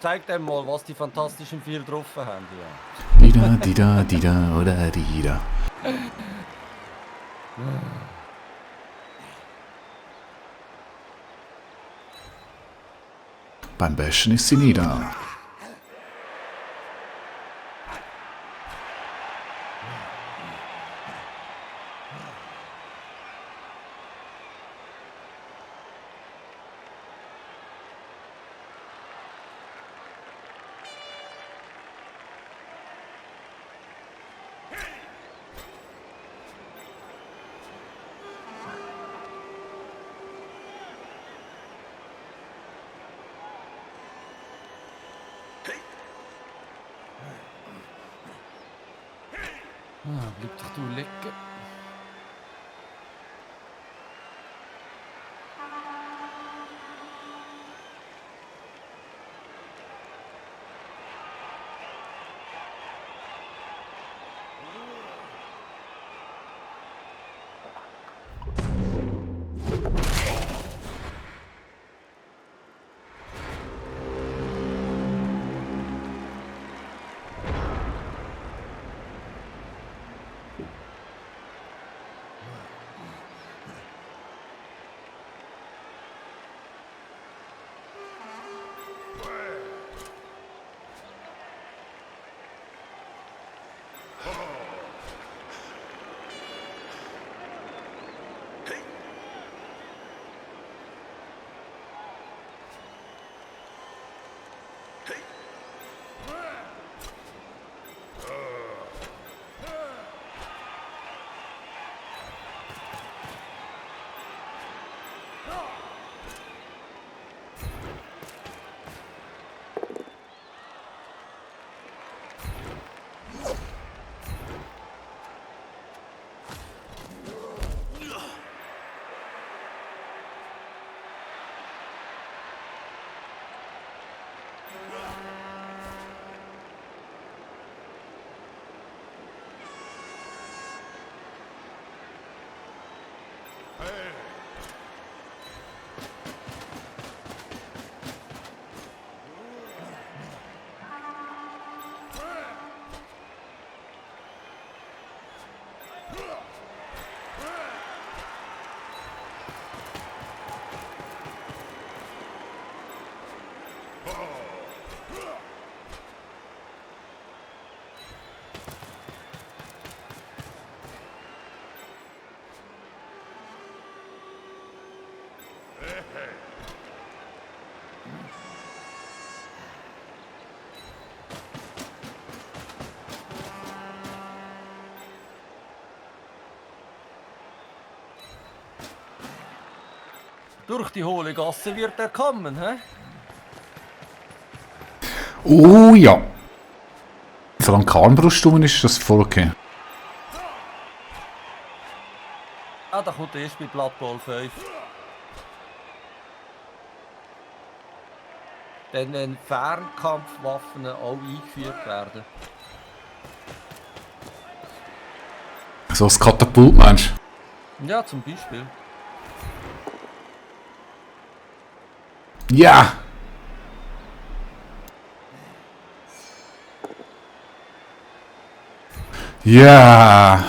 Zeig dem mal, was die Fantastischen Vier drauf haben. Ja. Dida, dida, dida oder dida. Beim Bashen ist sie nieder. Bleib doch du liegen. Durch die hohle Gasse wird er kommen, hä? Oh ja. Solange keine Armbrust rum ist, ist das voll okay. Ah, da kommt erst bei Blood Bowl 5. Dann wenn Fernkampfwaffen auch eingeführt werden. So das Katapult meinst du? Ja, zum Beispiel. Ja! Ja!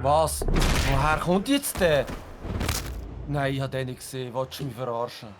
Was? Woher kommt jetzt der? Nein, ich habe den nicht gesehen. Wolltest du mich verarschen?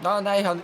Ah, nein, ich habe...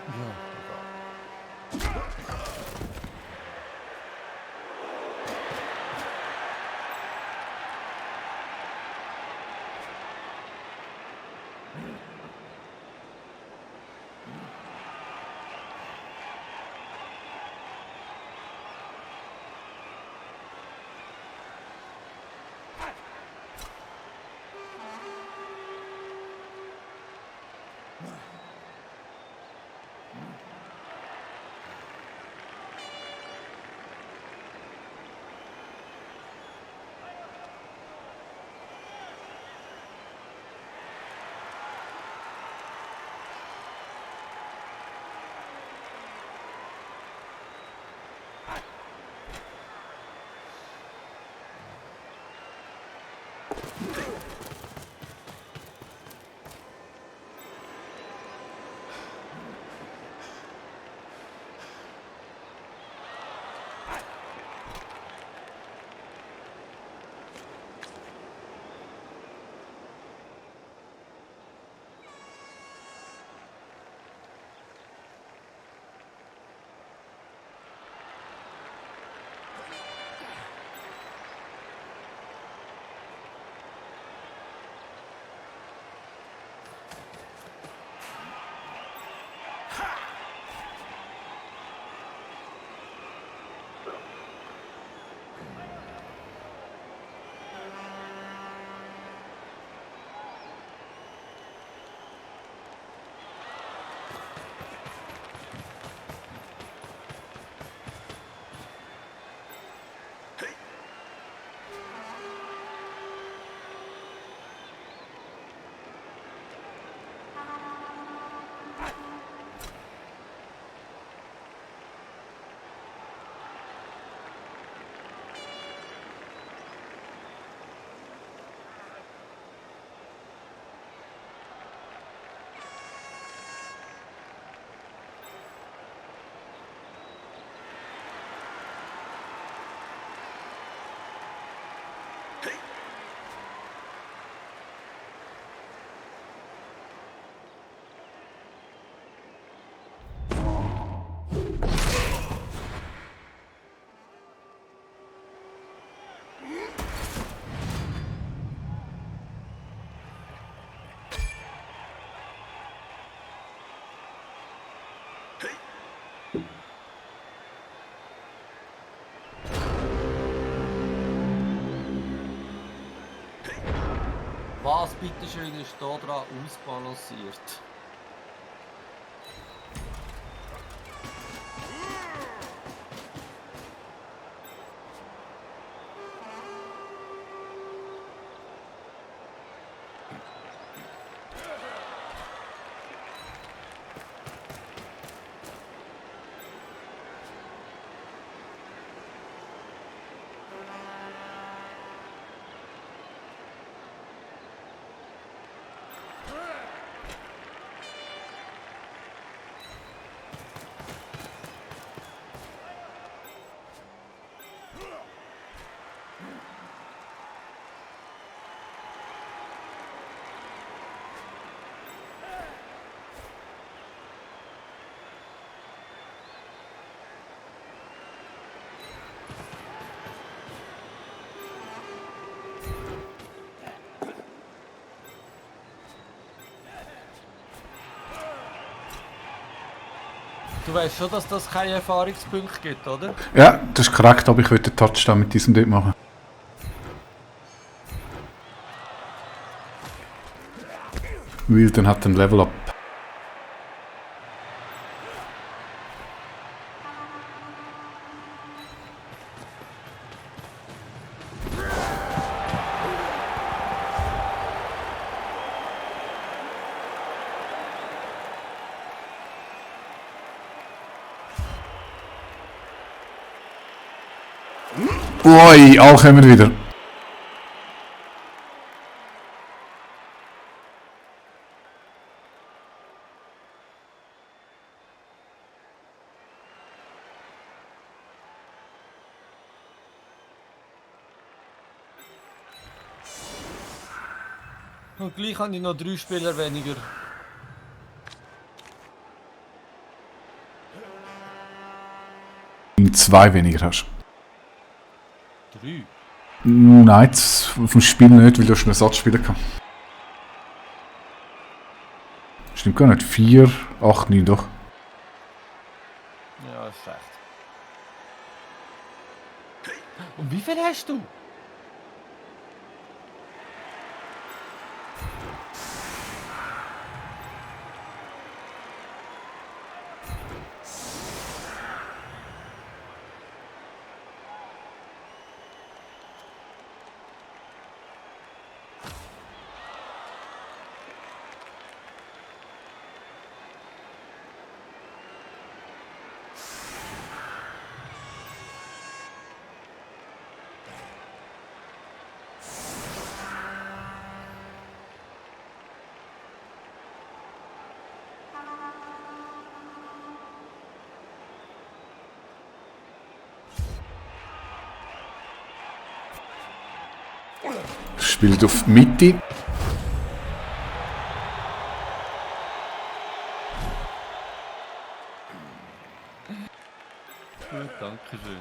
Was bitteschön ist da dran ausbalanciert? Du weißt schon, dass das keine Erfahrungspunkte gibt, oder? Ja, das ist korrekt, aber ich würde den Touchdown mit diesem dort machen. Weil dann hat er ein Level Up. Ui, alle kommen wieder. Und gleich habe ich noch 3 Spieler weniger. Wenn du 2 weniger hast. 3? Nein, auf dem Spiel nicht, weil du hast einen Ersatz spielen kann. Stimmt gar nicht. 4, 8, 9 doch. Ja, ist recht. Und wie viel hast du? Spielt auf Mitte. Gut, danke schön.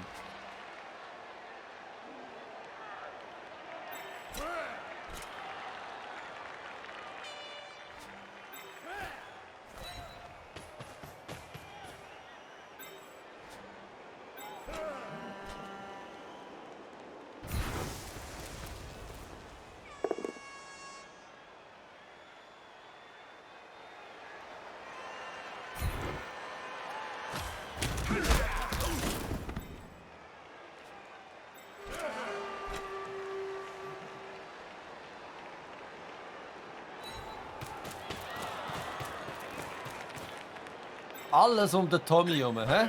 Alles um den Tommy herum, hä?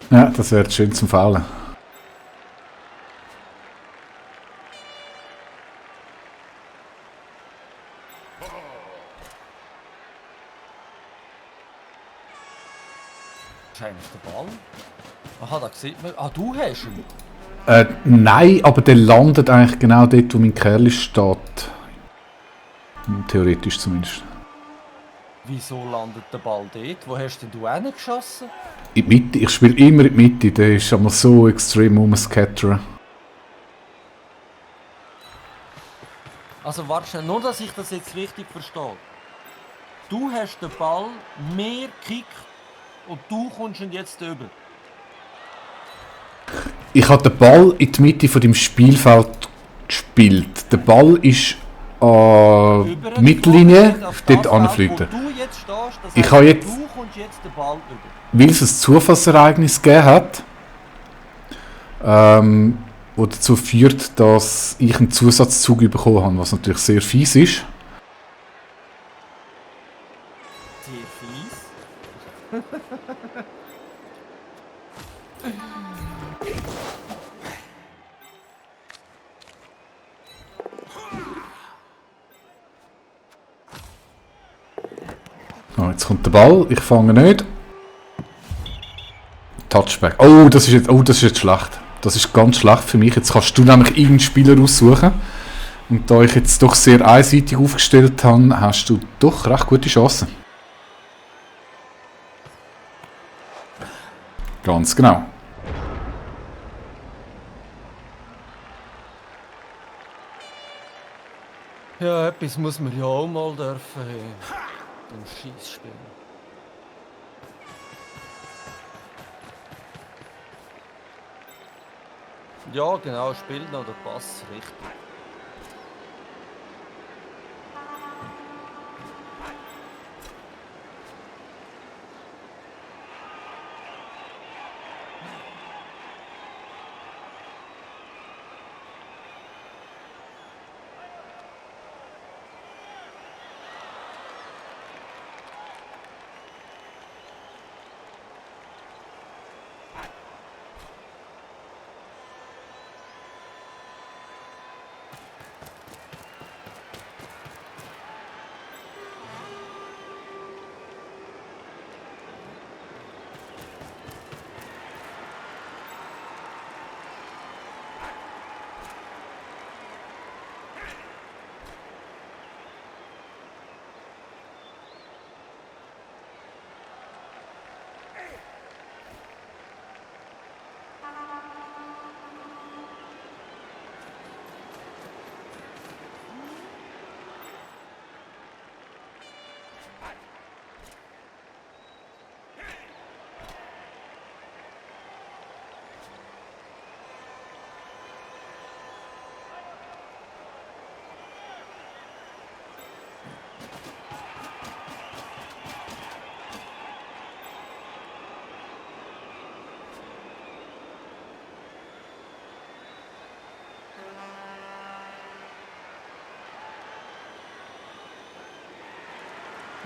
Ja, das wäre schön zum Faulen. Wahrscheinlich der Ball. Aha, da sieht man. Ah, du hast ihn. Nein, aber der landet eigentlich genau dort, wo mein Kerl steht. Theoretisch zumindest. Wieso landet der Ball dort? Wo hast denn du hingeschossen? In die Mitte, ich spiele immer in die Mitte, der ist aber so extrem rumscattern. Also warte schnell, nur dass ich das jetzt richtig verstehe. Du hast den Ball mehr gekickt und du kommst ihn jetzt über. Ich habe den Ball in die Mitte von dem Spielfeld gespielt. Der Ball ist Über die Mittellinie, auf dort das anfliegen. Feld, wo du jetzt stehst, das Ich heisst, habe jetzt- du kommst jetzt den Ball über. Weil es ein Zufallsereignis gegeben hat, wo dazu führt, dass ich einen Zusatzzug bekommen habe, was natürlich sehr fies ist. Sehr fies. Oh, jetzt kommt der Ball, ich fange nicht. Touchback. Oh, das ist jetzt schlecht. Das ist ganz schlecht für mich. Jetzt kannst du nämlich irgendeinen Spieler aussuchen. Und da ich jetzt doch sehr einseitig aufgestellt habe, hast du doch recht gute Chancen. Ganz genau. Ja, etwas muss man ja auch mal dürfen. Im Schießspiel. Ja, genau, spielt noch der Pass richtig.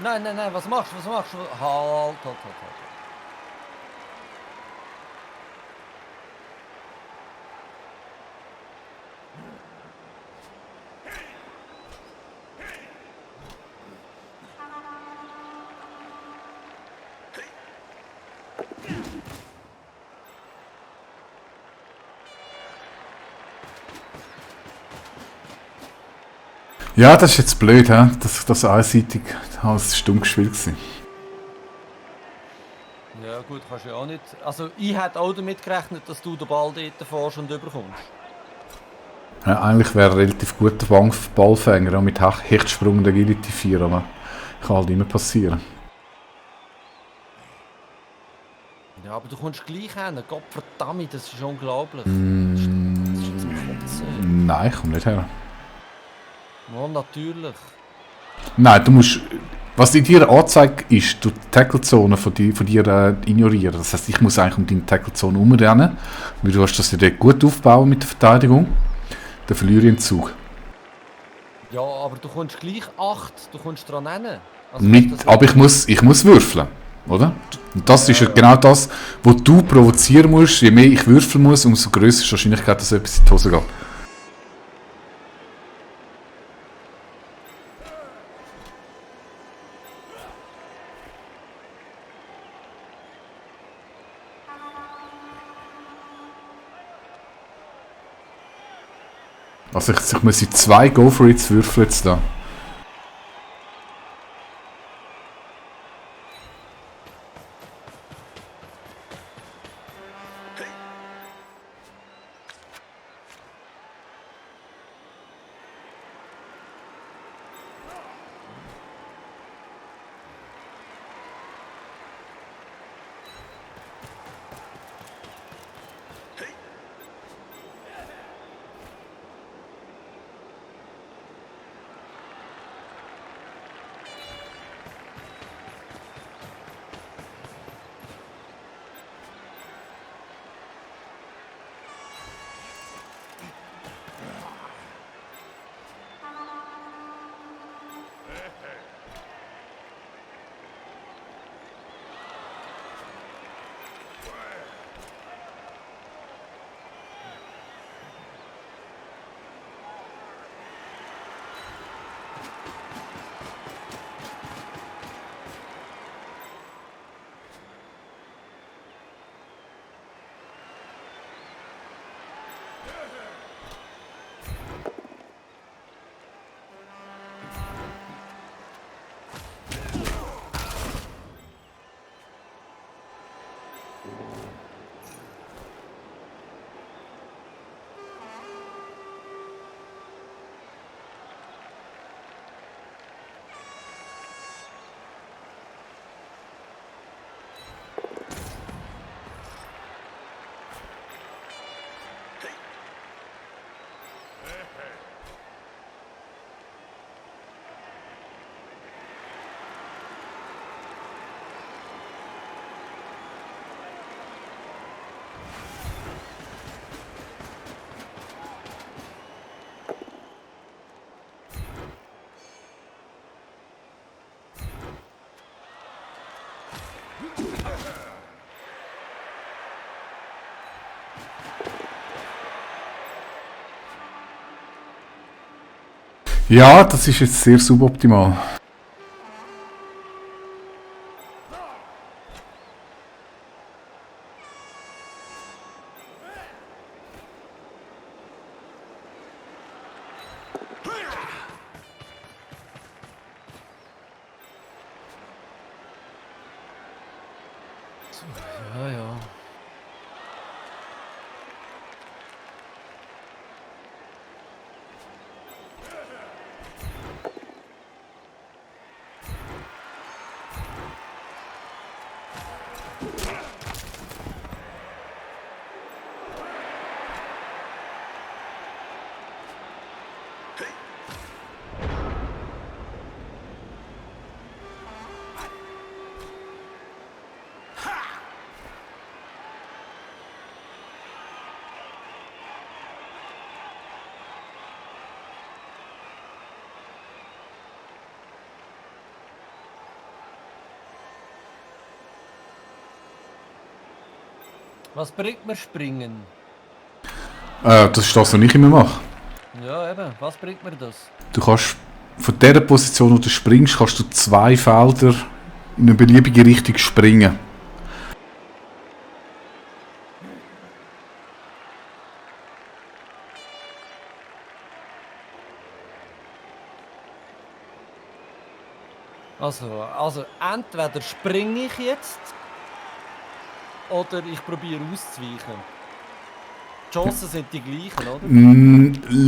Nein, nein, nein, was machst du? Was machst du? Halt, halt, halt, halt. Ja, das ist jetzt blöd, he? Das einseitig als stumm gespielt war. Ja gut, kannst du ja auch nicht. Also ich hätte auch damit gerechnet, dass du den Ball dort fährst und überkommst. Ja, eigentlich wäre er relativ guter Ballfänger, auch mit Hechtsprung und Agility 4, aber kann halt immer passieren. Ja, aber du kommst gleich hin. Gott verdammt, das ist unglaublich. Das ist zum Kotzen. Nein, ich komme nicht her. Ja, natürlich. Nein, du musst... Was in dir anzeigt, ist, du die Tacklezone von dir ignorieren. Das heisst, ich muss eigentlich um deine Tacklezone herumrennen, weil du hast das ja dort gut aufbauen mit der Verteidigung. Dann verliere ich einen Zug. Ja, aber du kommst gleich 8, du kommst dran hin. Also, Aber ich muss würfeln, oder? Und das ist ja genau das, was du provozieren musst. Je mehr ich würfeln muss, umso grösser ist die Wahrscheinlichkeit, dass etwas in die Hose geht. Also ich muss in 2 Go-For-Its würfeln jetzt da. Ja, das ist jetzt sehr suboptimal. Ja, ja. Was bringt mir Springen? Das ist das, was ich immer mache. Ja, eben. Was bringt mir das? Du kannst von der Position, wo du springst, kannst du 2 Felder in eine beliebige Richtung springen. Also entweder springe ich jetzt oder ich probiere auszuweichen. Die Chancen sind die gleichen, oder?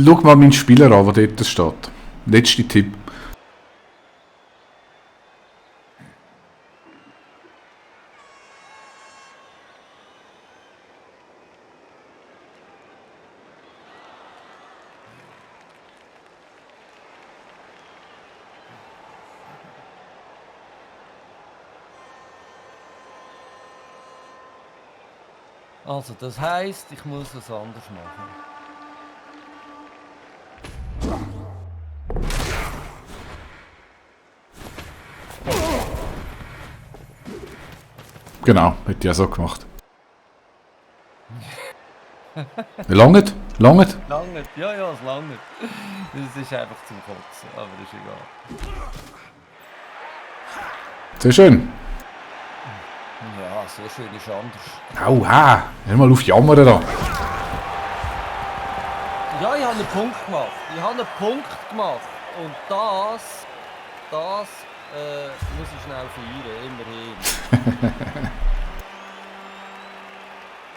Schau mal meinen Spieler an, der dort steht. Letzter Tipp. Also das heisst, ich muss es anders machen. Genau, hätte ich ja so gemacht. Langt? Langt? Lange, ja, es lange. Das ist einfach zum Kotzen, aber ist egal. Sehr schön. Ja, sehr schön ist anders. Aua, hör mal auf Jammern da. Ja, ich habe einen Punkt gemacht. Und das muss ich schnell feiern, immerhin.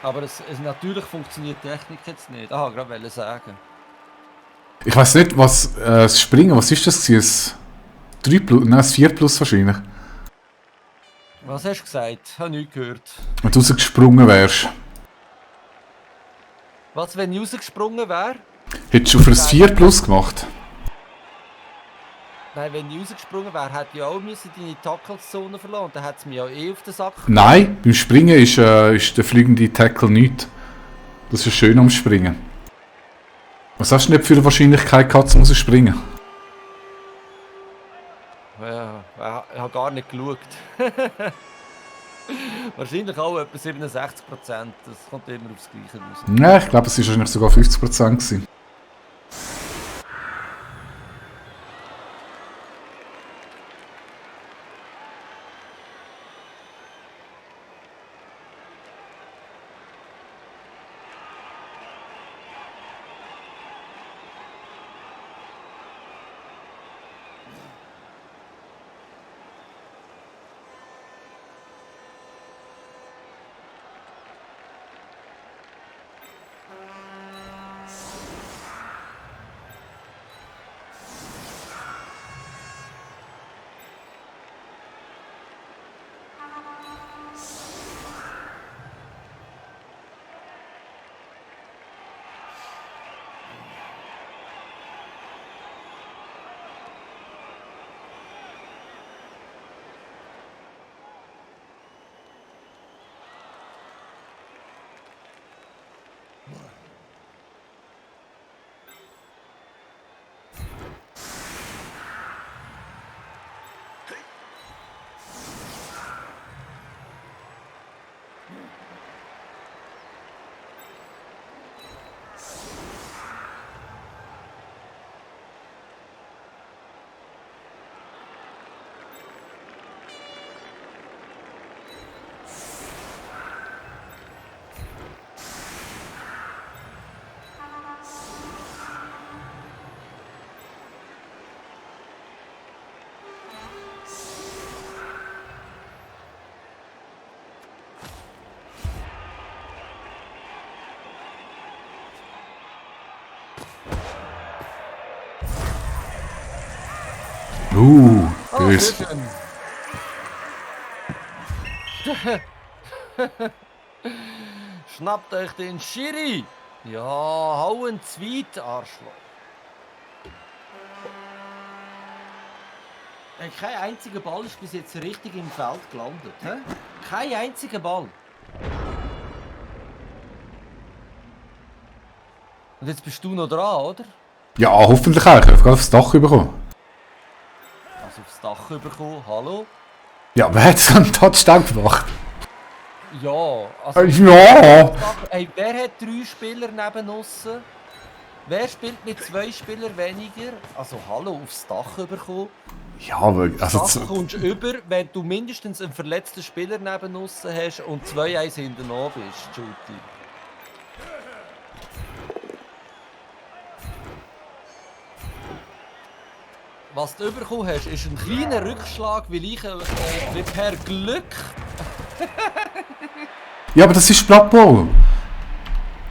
Aber es natürlich funktioniert die Technik jetzt nicht. Ah, gerade wollte sagen. Ich weiß nicht, was das Springen, was ist das gewesen? Ein 3 plus, nein, ein 4 plus wahrscheinlich. Was hast du gesagt? Ich habe nichts gehört. Wenn du rausgesprungen wärst. Was, wenn ich rausgesprungen wäre? Hättest du für ein 4 plus gemacht? Nein, wenn ich rausgesprungen wäre, hätte ich auch deine Tacklezone verloren. Dann hätte es mich ja eh auf den Sack gebracht. Nein, beim Springen ist der fliegende Tackle nicht. Das ist schön am Springen. Was hast du nicht für eine Wahrscheinlichkeit gehabt, um zu springen? Ja, ich habe gar nicht geschaut. Wahrscheinlich auch etwa 67%. Das kommt immer aufs Gleiche raus. Ja, ich glaube, es war wahrscheinlich sogar 50% gewesen. Oh, sehr böse. schön. Schnappt euch den Schiri. Ja, hauen zweit, Arschloch. Kein einziger Ball ist bis jetzt richtig im Feld gelandet. He? Kein einziger Ball. Und jetzt bist du noch dran, oder? Ja, hoffentlich auch. Ich habe gerade aufs Dach bekommen. Also aufs Dach bekommen, hallo? Ja, wer hat so einen Touchdown gemacht? Ja, also... Ja! Hey, wer hat 3 Spieler neben uns? Wer spielt mit 2 Spielern weniger? Also hallo, aufs Dach bekommen. Ja, aber... Also, Das kommst du über, wenn du mindestens einen verletzten Spieler neben uns hast und 2-1 hinten an bist, Juti. Was du bekommen hast, ist ein kleiner Rückschlag, weil ich per Glück... ja, aber das ist Blood Bowl.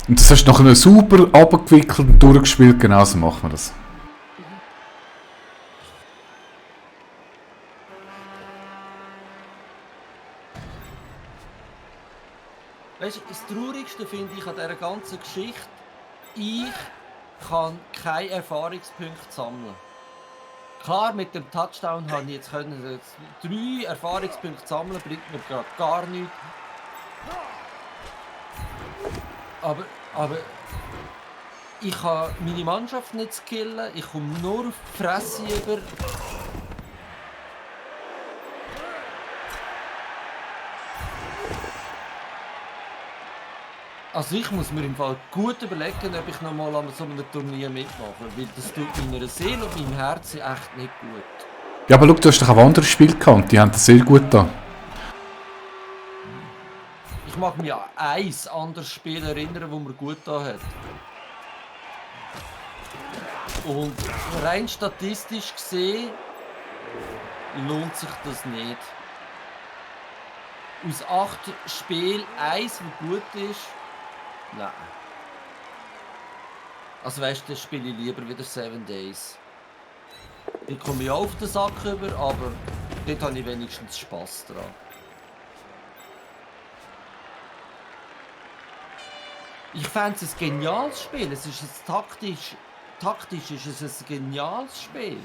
Und das hast du nachher super abgewickelt und durchgespielt. Genau so machen wir das. Weißt du, das Traurigste finde ich an dieser ganzen Geschichte, ich kann keine Erfahrungspunkte sammeln. Klar, mit dem Touchdown habe ich jetzt 3 Erfahrungspunkte sammeln, bringt mir gerade gar nichts. Aber ich kann meine Mannschaft nicht skillen, ich komme nur auf die Fresse über. Also ich muss mir im Fall gut überlegen, ob ich nochmal an so einem Turnier mitmache, weil das tut meiner Seele und meinem Herzen echt nicht gut. Ja, aber schau, du hast doch auch andere Spiele gehabt und die haben das sehr gut da. Ich mag mich an ein anderes Spiel erinnern, das mir gut da hat. Und rein statistisch gesehen lohnt sich das nicht. Aus 8 Spielen 1, das gut ist, nein. Also weißt du, dann spiele ich lieber wieder 7 Days. Die komme ich auch auf den Sack über, aber dort habe ich wenigstens Spass dran. Ich fände es ein geniales Spiel. Es ist taktisch ist es ein geniales Spiel.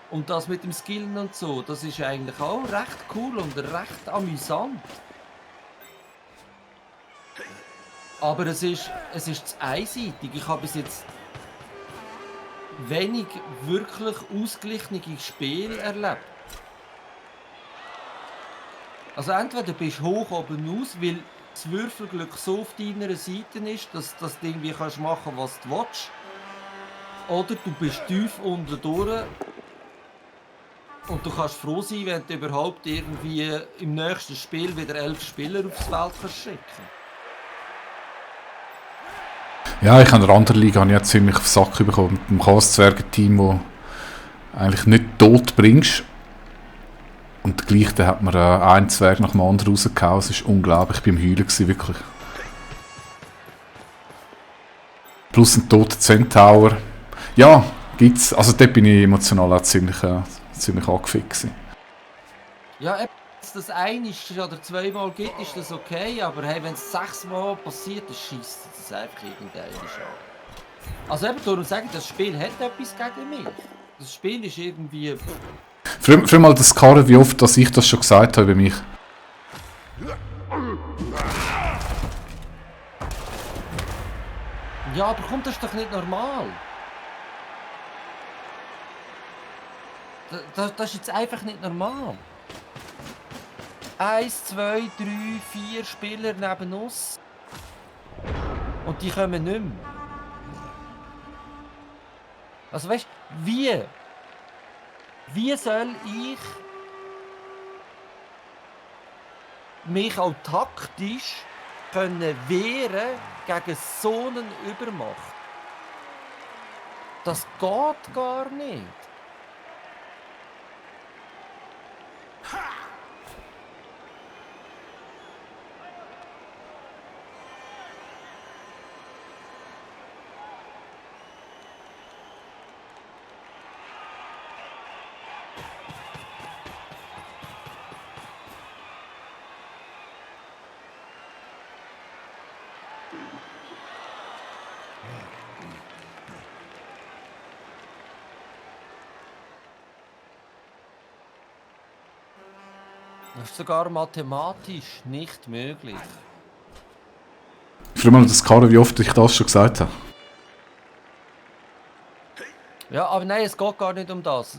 Und das mit dem Skillen und so, das ist eigentlich auch recht cool und recht amüsant. Aber es ist zu einseitig. Ich habe bis jetzt wenig wirklich ausgeglichene Spiele erlebt. Also entweder bist du hoch oben aus, weil das Würfelglück so auf deiner Seite ist, dass du irgendwie kannst machen, was du willst. Oder du bist tief unten durch und du kannst froh sein, wenn du überhaupt irgendwie im nächsten Spiel wieder 11 Spieler aufs Feld kannst schicken. Ja, ich habe in der anderen Liga habe ich ziemlich auf den Sack bekommen mit dem Chaos-Zwergen-Team, das eigentlich nicht tot bringst. Und gleich dann hat man einen Zwerg nach dem anderen rausgehauen. Es war unglaublich, ich war am Heulen, gewesen, wirklich. Plus ein toter Centaur. Ja, gibt's. Also dort bin ich emotional auch ziemlich angefickt gewesen. Ja, wenn es das oder 2 Mal gibt, ist das okay, aber hey, wenn es 6 Mal passiert, dann schießt das einfach irgendeine an. Also eben darum sage ich, das Spiel hat etwas gegen mich. Das Spiel ist irgendwie... Früher mal das Karren, wie oft dass ich das schon gesagt habe über mich. Ja, aber kommt das ist doch nicht normal. Das ist jetzt einfach nicht normal. 1, 2, 3, 4 Spieler neben uns. Und die kommen nicht mehr. Also weißt du, wie soll ich mich auch taktisch können wehren gegen so einen Übermacht? Das geht gar nicht. Das ist sogar mathematisch nicht möglich. Früher mal das Karre, wie oft ich das schon gesagt habe. Ja, aber nein, es geht gar nicht um das.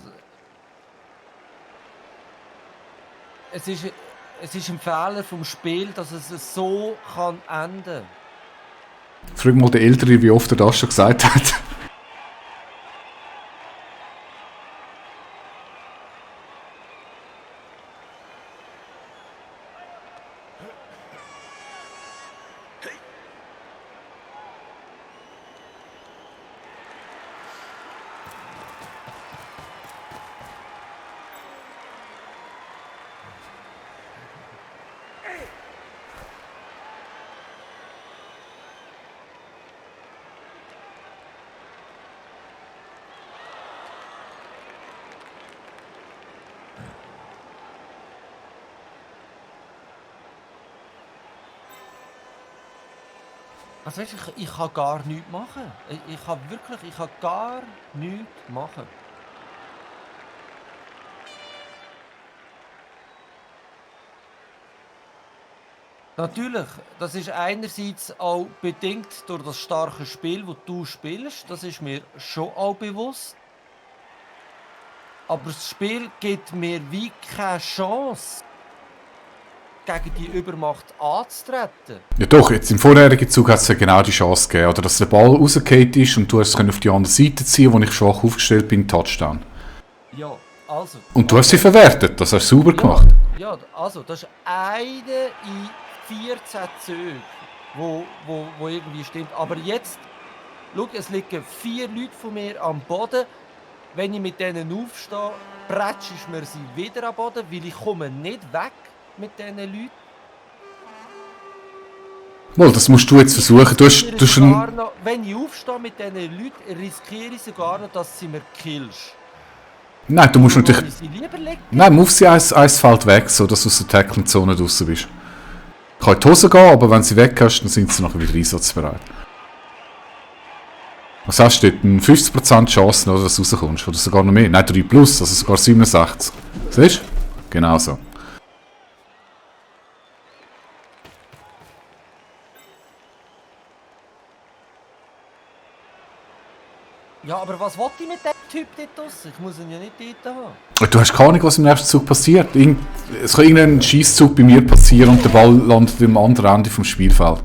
Es ist ein Fehler vom Spiel, dass es so kann enden. Früher mal der Ältere, wie oft er das schon gesagt hat. Also weißt, ich kann gar nichts machen. Ich kann gar nichts machen. Natürlich, das ist einerseits auch bedingt durch das starke Spiel, das du spielst. Das ist mir schon auch bewusst. Aber das Spiel gibt mir wie keine Chance, gegen die Übermacht anzutreten. Ja doch, jetzt im vorherigen Zug hat es ja genau die Chance gegeben, oder dass der Ball rausgefallen ist und du hast es auf die andere Seite ziehen, wo ich schwach aufgestellt bin, Touchdown. Ja, also. Und du hast sie verwertet, das hast du sauber gemacht. Ja, also, das ist eine in 14 Zügen, wo irgendwie stimmt. Aber jetzt, schau, es liegen 4 Leute von mir am Boden. Wenn ich mit denen aufstehe, prätschst mir sie wieder am Boden, weil ich komme nicht weg mit diesen Leuten. Mal, das musst du jetzt versuchen. Du hast schon... Wenn ich aufstehe mit diesen Leuten, riskiere ich sogar noch, dass sie mir killst. Nein, du musst natürlich... Ich sie lieber legen. Nein, move sie eins Feld weg, so dass du aus der Tackling-Zone draussen bist. Kann in die Hose gehen, aber wenn sie weg hast, dann sind sie nachher wieder einsatzbereit. Was hast du dort? 50% Chance, oder, dass du rauskommst? Oder sogar noch mehr? Nein, 3 plus, also sogar 67. Siehst du? Genau so. Ja, aber was will ich mit dem Typ dort draussen? Ich muss ihn ja nicht dort haben. Du hast keine Ahnung, was im nächsten Zug passiert. Es kann irgendein Schießzug bei mir passieren und der Ball landet am anderen Ende vom Spielfeld.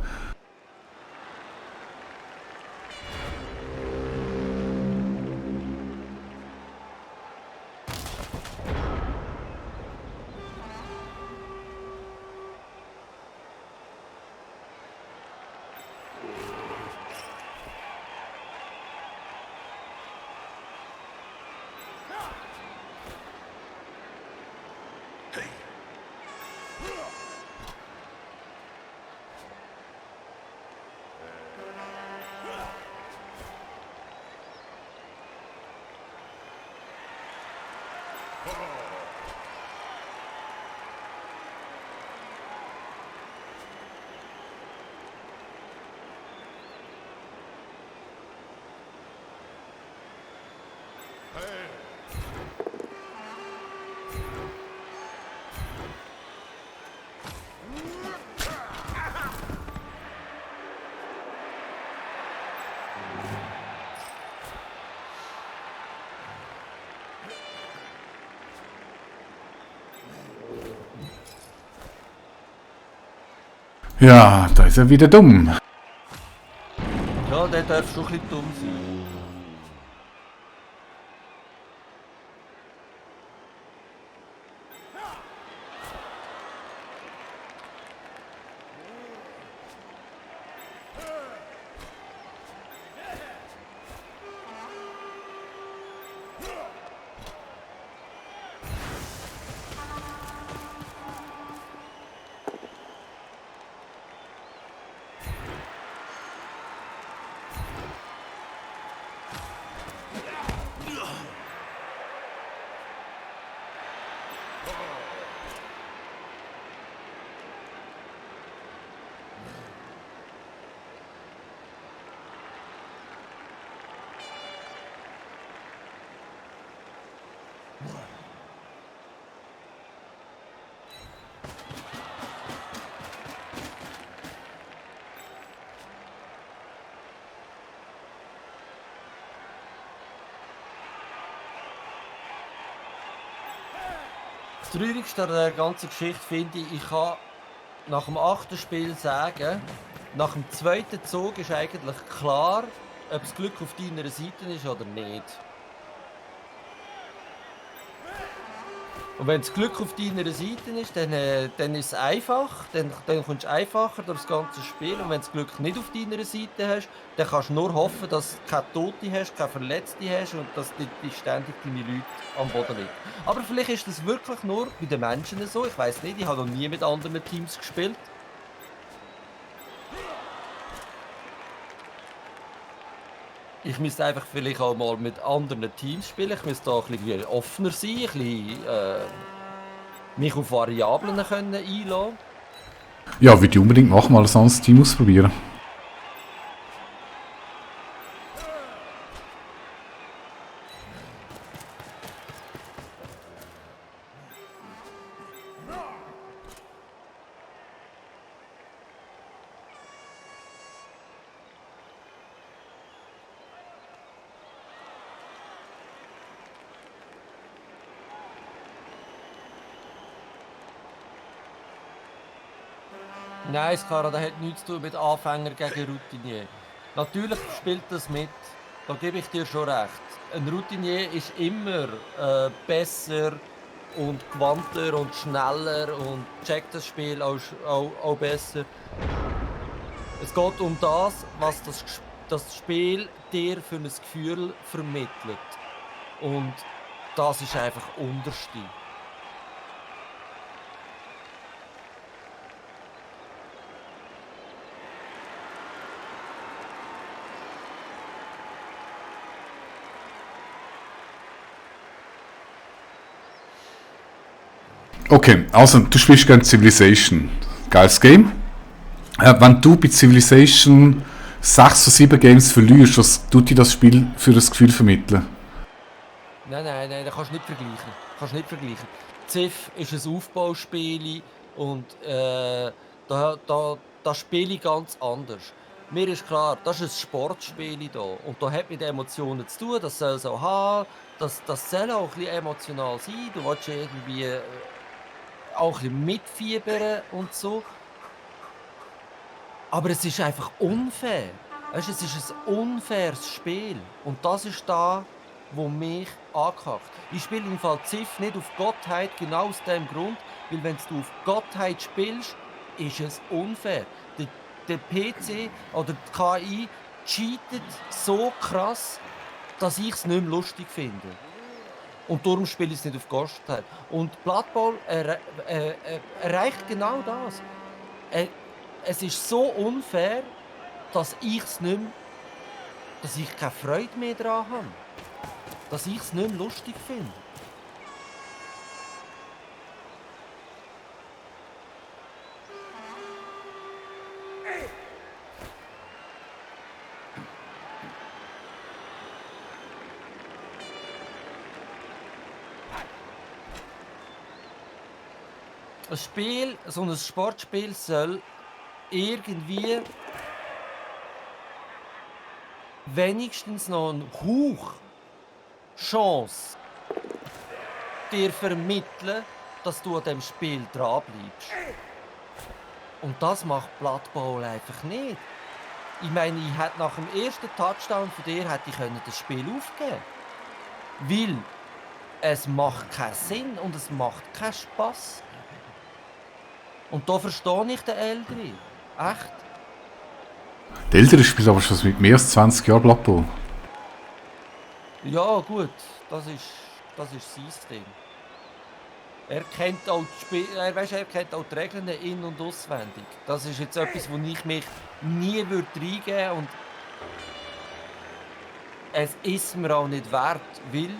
Ja, da ist er wieder dumm. Ja, der darf schon ein bisschen dumm sein. Das Traurigste an der ganzen Geschichte finde ich kann nach dem 8. Spiel sagen, nach dem 2. Zug ist eigentlich klar, ob das Glück auf deiner Seite ist oder nicht. Und wenn das Glück auf deiner Seite ist, dann ist es einfach, dann kommst du einfacher durch das ganze Spiel. Und wenn das Glück nicht auf deiner Seite hast, dann kannst du nur hoffen, dass du keine Tote hast, keine Verletzte hast und dass die ständig deine Leute am Boden liegen. Aber vielleicht ist das wirklich nur bei den Menschen so. Ich weiß nicht, ich habe noch nie mit anderen Teams gespielt. Ich müsste einfach vielleicht auch mal mit anderen Teams spielen. Ich müsste da ein bisschen offener sein, ein bisschen, mich auf Variablen können einlassen. Ja, würde ich unbedingt machen, mal ein anderes Team ausprobieren. Nein, Skara, das hat nichts zu tun mit Anfänger gegen Routinier. Natürlich spielt das mit, da gebe ich dir schon recht. Ein Routinier ist immer besser und gewandter und schneller und checkt das Spiel auch besser. Es geht um das, was das Spiel dir für ein Gefühl vermittelt. Und das ist einfach Unterste. Okay, also du spielst gerne Civilization. Geiles Game. Wenn du bei Civilization 6 oder 7 Games verlierst, was tut dir das Spiel für das Gefühl vermitteln? Nein, das kannst du nicht vergleichen. Civ ist ein Aufbauspiel und da spiele ich ganz anders. Mir ist klar, das ist ein Sportspiel hier und da hat mit Emotionen zu tun, das soll es auch haben, das soll auch ein bisschen emotional sein, du willst irgendwie auch ein bisschen mitfiebern und so. Aber es ist einfach unfair. Weißt, es ist ein unfaires Spiel. Und das ist da, wo mich ankackt. Ich spiele im Fall Civ nicht auf Gottheit, genau aus dem Grund, weil wenn du auf Gottheit spielst, ist es unfair. Der PC oder die KI cheatet so krass, dass ich es nicht mehr lustig finde. Und darum spiele ich es nicht auf Gottheit. Und Blood Bowl erreicht genau das. Es ist so unfair, dass dass ich keine Freude mehr daran habe. Dass ich es nicht mehr lustig finde. So ein Sportspiel soll irgendwie wenigstens noch einen Hauch Chance dir vermitteln, dass du an dem Spiel dranbleibst. Und das macht Blood Bowl einfach nicht. Ich meine, ich hätte nach dem ersten Touchdown von dir hätte ich das Spiel aufgeben können. Weil es macht keinen Sinn und es macht keinen Spass. Und da verstehe ich den Älteren. Echt. Die Ältere spielen aber schon mit mehr als 20 Jahren Blood Bowl. Ja, gut, das ist sein Ding. Er kennt auch er kennt auch die Regeln in- und auswendig. Das ist jetzt etwas, wo ich mich nie reingeben würde und es ist mir auch nicht wert, weil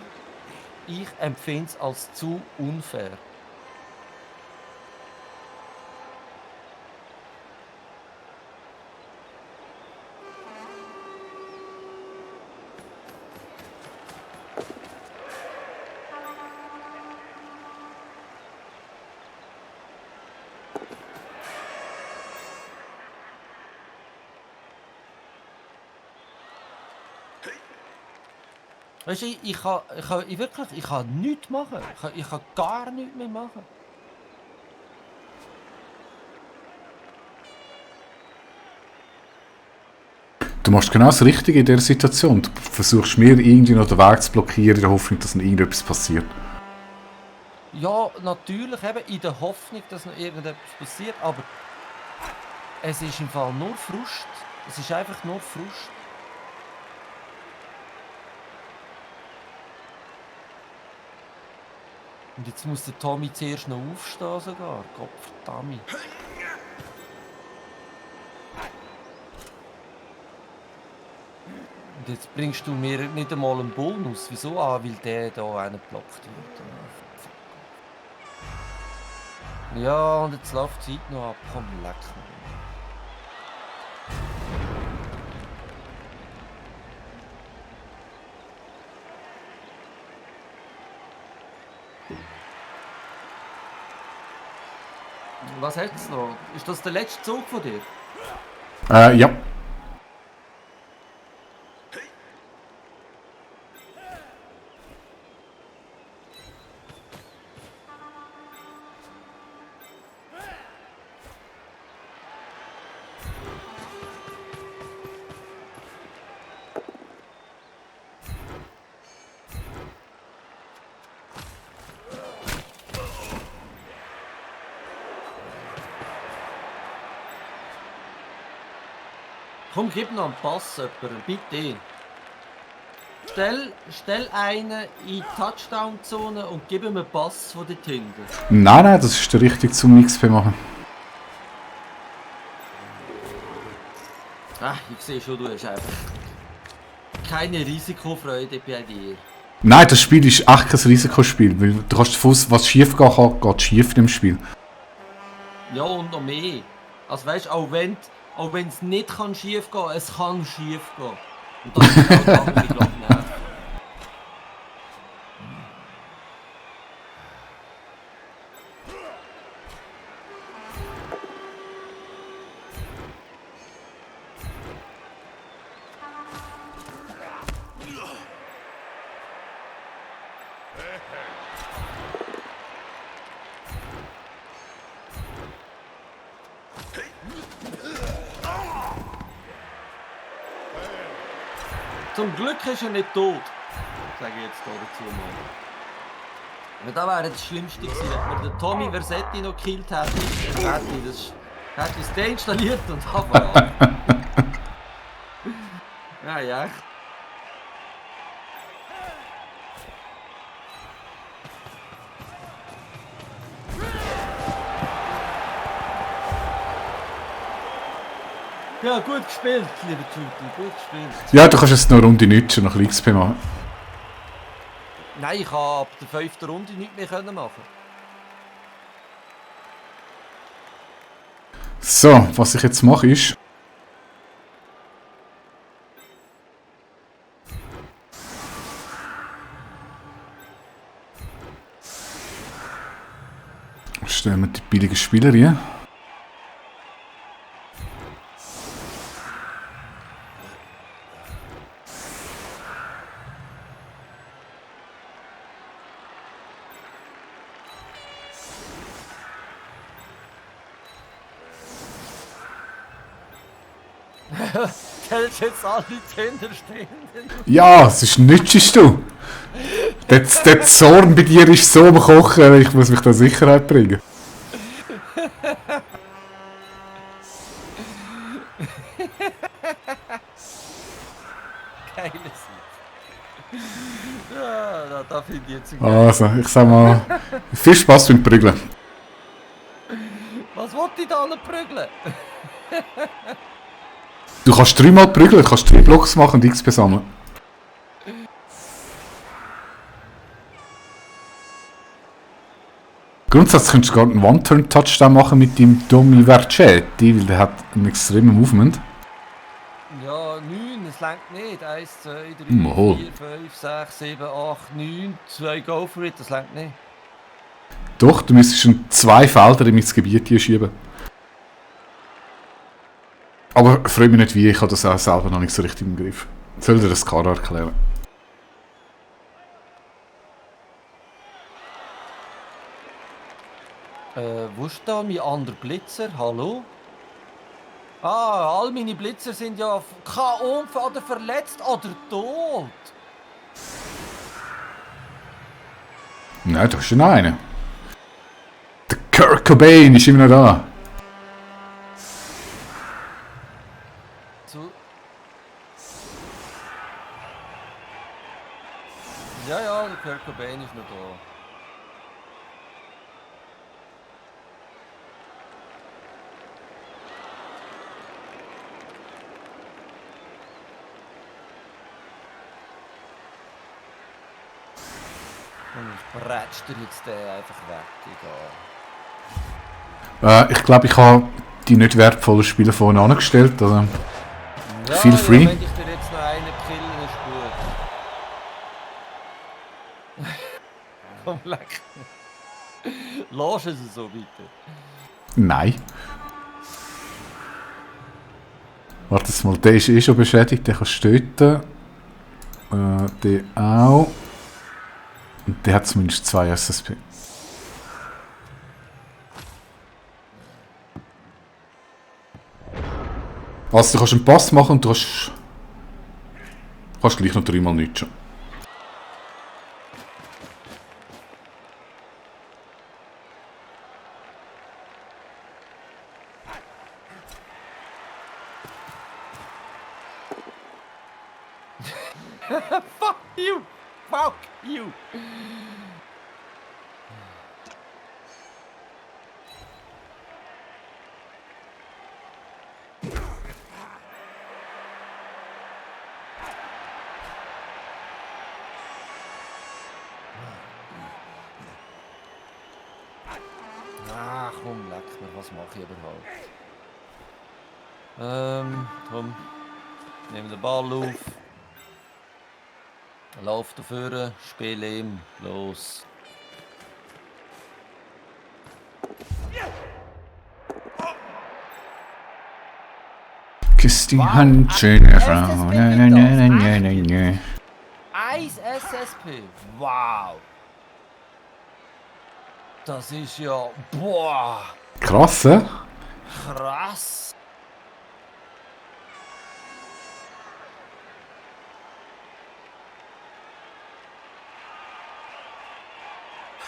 ich empfinde es als zu unfair. Weißt du, ich kann nichts machen. Ich kann gar nichts mehr machen. Du machst genau das Richtige in dieser Situation. Du versuchst mir irgendwie noch den Weg zu blockieren, in der Hoffnung, dass noch irgendetwas passiert. Ja, natürlich eben in der Hoffnung, dass noch irgendetwas passiert, aber es ist im Fall nur Frust. Es ist einfach nur Frust. Und jetzt muss der Tommy zuerst noch aufstehen sogar. Gottverdammt. Und jetzt bringst du mir nicht einmal einen Bonus. Wieso? Ah, weil der da blockt wird. Ja, und jetzt läuft die Zeit noch ab. Komm, leck mich. Was hast du noch? Ist das der letzte Zug von dir? Ja. Komm, gib noch einen Pass, jemanden, bitte. Stell einen in die Touchdown-Zone und gib ihm einen Pass von dort hinten. Nein, das ist der richtige zum XP machen. Ach, ich sehe schon, du hast einfach keine Risikofreude bei dir. Nein, das Spiel ist echt kein Risikospiel, weil du kannst davon, was schief gehen kann, geht schief in dem Spiel. Ja, und noch mehr. Also weißt du, auch wenn es nicht kann schief gehen, es kann schief gehen. Und das ist halt andere, ich glaube, nervig. Zum Glück ist er nicht tot, sage ich jetzt dazu mal. Aber das wäre das Schlimmste gewesen, wenn wir den Tommy Versetti noch gekillt hätte. Dann hätte ich es deinstalliert und anfangen. Ja, ja. Ja, gut gespielt, lieber Tuti, gut gespielt. Ja, du kannst jetzt noch eine Runde nützen, noch ein XP machen. Nein, ich habe ab der 5. Runde nichts mehr machen. So, was ich jetzt mache ist... Stellen wir die billigen Spieler hier. Stellst jetzt alle Zähne stehen? Ja, es ist nützlich, du. Der Zorn bei dir ist so am Kochen, ich muss mich da in Sicherheit bringen. Geiles Lied. Ja, da finde ich jetzt ein Also, ich sag mal, viel Spaß beim Prügeln. Was wollte ich da noch prügeln? Du kannst 3-mal prügeln, du kannst 3 Blocks machen und XP sammeln. Grundsätzlich könntest du gerade einen One-Turn-Touchdown machen mit dem Domi Vercetti, weil der hat einen extremen Movement. Ja, 9, es reicht nicht. 1, 2, 3, Mal. 4, 5, 6, 7, 8, 9, 2 Go for it, das reicht nicht. Doch, du müsstest schon 2 Felder ins Gebiet hier schieben. Aber freue mich nicht wie, ich habe das auch selber noch nicht so richtig im Griff. Soll dir das Kader erklären? Wo ist da mein anderer Blitzer? Hallo? Ah, all meine Blitzer sind ja K.O. oder verletzt oder tot. Nein, da ist schon einer. Der Kurt Cobain ist immer noch da. So. Ja, der Kurt Cobain ist noch da. Und ich bretsch dir jetzt den einfach weg, egal. Ich glaube, ich habe die nicht wertvollen Spieler vorne angestellt. Also, Ja, feel free. Ja, wenn ich dir jetzt noch einen killen, ist gut. Komm, leck. Lass es so, bitte. Nein. Warte mal, der ist eh schon beschädigt, der kann töten. Der auch. Und der hat zumindest 2 SSP. Also du kannst einen Pass machen und du kannst gleich noch 3-mal nichts schon. Fuck you! Fuck you! Ah, komm, leck mir, was mache ich überhaupt? Komm, nehmen den Ball auf. Lauf dafür, spiel ihm, los. Küss die Hand, schöne Frau. Eis SSP, wow! Das ist ja, boah, Krass, hä? krass!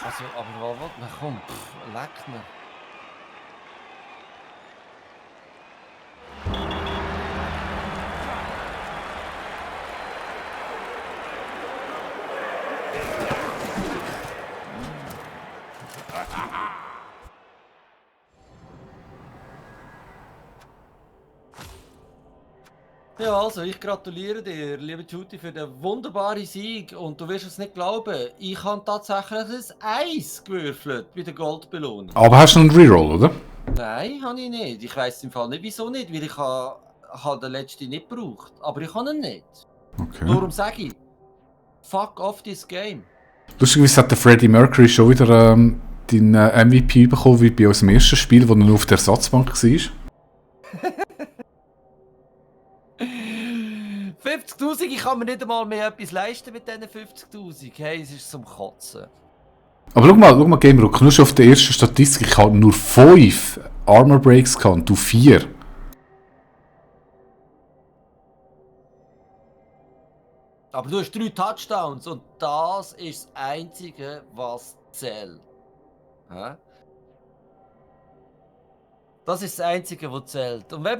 Also, aber was, na komm, leck mir. Ja, also ich gratuliere dir, liebe Juti, für den wunderbaren Sieg. Und du wirst es nicht glauben, ich habe tatsächlich ein Eis gewürfelt bei der Goldbelohnung. Aber hast du noch einen Reroll, oder? Nein, habe ich nicht. Ich weiss im Fall nicht, wieso nicht, weil ich habe den letzten nicht gebraucht. Aber ich habe ihn nicht. Okay. Darum sage ich, fuck off this game. Lustigerweise hat der Freddie Mercury schon wieder den MVP bekommen, wie bei unserem ersten Spiel, wo er nur auf der Ersatzbank war. 50'000, ich kann mir nicht einmal mehr etwas leisten mit diesen 50'000. Hey, es ist zum Kotzen. Aber schau mal Gamerock, nur schon auf der ersten Statistik, ich habe nur 5 Armor Breaks gehabt, du 4. Aber du hast 3 Touchdowns und das ist das Einzige, was zählt. Hä? Das ist das Einzige, was zählt. Und wenn